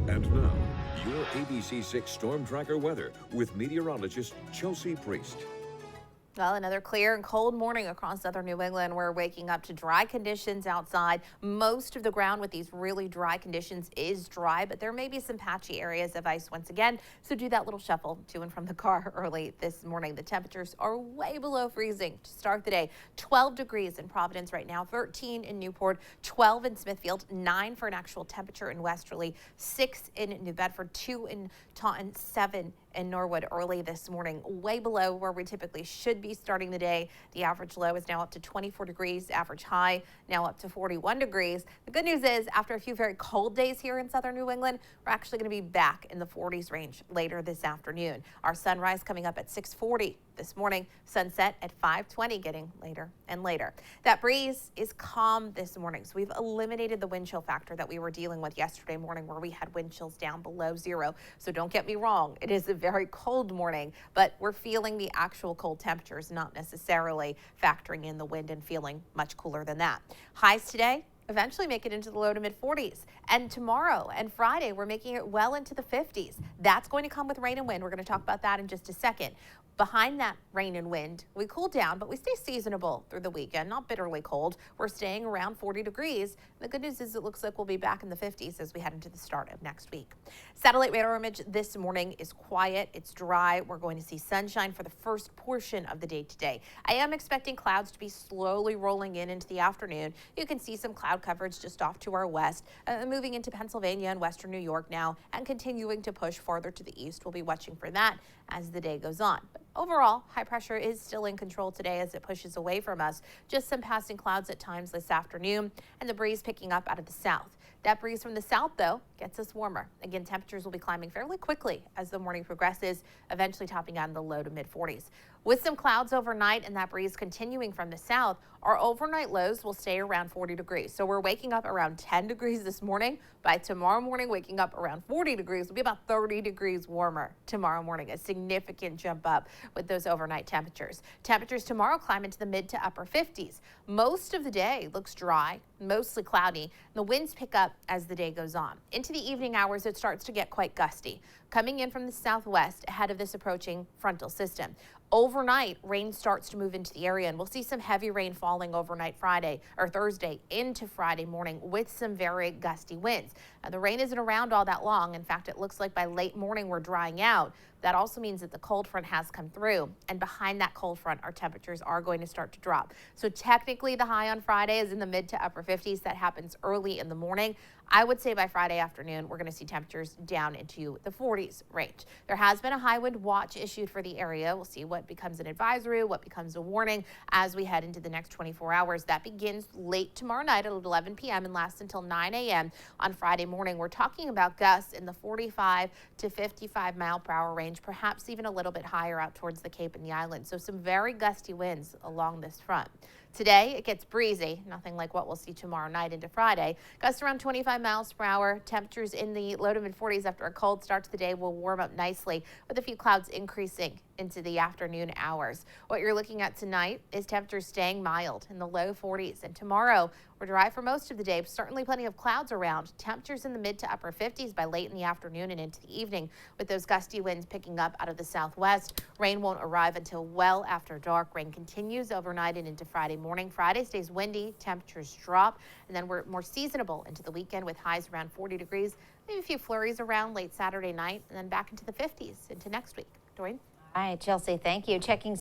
And now, your ABC6 Storm Tracker weather with meteorologist Chelsea Priest. Well, another clear and cold morning across southern New England. We're waking up to dry conditions outside. Most of the ground with these really dry conditions is dry, but there may be some patchy areas of ice once again. So do that little shuffle to and from the car early this morning. The temperatures are way below freezing to start the day. 12 degrees in Providence right now, 13 in Newport, 12 in Smithfield, 9 for an actual temperature in Westerly, 6 in New Bedford, 2 in Taunton, 7 in Norwood early this morning, way below where we typically should be starting the day. The average low is now up to 24 degrees, average high now up to 41 degrees. The good news is after a few very cold days here in southern New England, we're actually going to be back in the 40s range later this afternoon. Our sunrise coming up at 6:40 this morning, sunset at 5:20, getting later and later. That breeze is calm this morning, so we've eliminated the wind chill factor that we were dealing with yesterday morning where we had wind chills down below zero. So don't get me wrong, it is a very cold morning, but we're feeling the actual cold temperatures, not necessarily factoring in the wind and feeling much cooler than that. Highs today eventually make it into the low to mid 40s. And tomorrow and Friday, we're making it well into the 50s. That's going to come with rain and wind. We're going to talk about that in just a second. Behind that rain and wind, we cool down, but we stay seasonable through the weekend, not bitterly cold. We're staying around 40 degrees. The good news is it looks like we'll be back in the 50s as we head into the start of next week. Satellite radar image this morning is quiet. It's dry. We're going to see sunshine for the first portion of the day today. I am expecting clouds to be slowly rolling in into the afternoon. You can see some cloud coverage just off to our west, moving into Pennsylvania and western New York now and continuing to push farther to the east. We'll be watching for that as the day goes on. But overall, high pressure is still in control today as it pushes away from us. Just some passing clouds at times this afternoon and the breeze picking up out of the south. That breeze from the south, though, gets us warmer. Again, temperatures will be climbing fairly quickly as the morning progresses, eventually topping out in the low to mid 40s. With some clouds overnight and that breeze continuing from the south, our overnight lows will stay around 40 degrees. So we're waking up around 10 degrees this morning. By tomorrow morning, waking up around 40 degrees will be about 30 degrees warmer tomorrow morning. A significant jump up with those overnight temperatures. Temperatures tomorrow climb into the mid to upper 50s. Most of the day looks dry, mostly cloudy. The winds pick up as the day goes on. Into the evening hours, it starts to get quite gusty, coming in from the southwest ahead of this approaching frontal system. Overnight, rain starts to move into the area, and we'll see some heavy rain falling overnight Friday or Thursday into Friday morning with some very gusty winds. Now, the rain isn't around all that long. In fact, it looks like by late morning we're drying out. That also means that the cold front has come through, and behind that cold front, our temperatures are going to start to drop. So technically, the high on Friday is in the mid to upper 50s. That happens early in the morning. I would say by Friday afternoon, we're going to see temperatures down into the 40s range. There has been a high wind watch issued for the area. We'll see what becomes an advisory, what becomes a warning as we head into the next 24 hours. That begins late tomorrow night at 11 p.m. and lasts until 9 a.m. on Friday morning. We're talking about gusts in the 45 to 55 mile per hour range, perhaps even a little bit higher out towards the Cape and the island. So some very gusty winds along this front. Today, it gets breezy, nothing like what we'll see tomorrow night into Friday. Gusts around 25 miles per hour. Temperatures in the low to mid 40s after a cold start to the day will warm up nicely with a few clouds increasing into the afternoon hours. What you're looking at tonight is temperatures staying mild in the low 40s. And tomorrow, we're dry for most of the day, but certainly plenty of clouds around. Temperatures in the mid to upper 50s by late in the afternoon and into the evening with those gusty winds picking up out of the southwest. Rain won't arrive until well after dark. Rain continues overnight and into Friday morning. Friday stays windy, temperatures drop, and then we're more seasonable into the weekend with highs around 40 degrees. Maybe a few flurries around late Saturday night and then back into the 50s into next week. Doreen? All right, Chelsea, thank you. Checking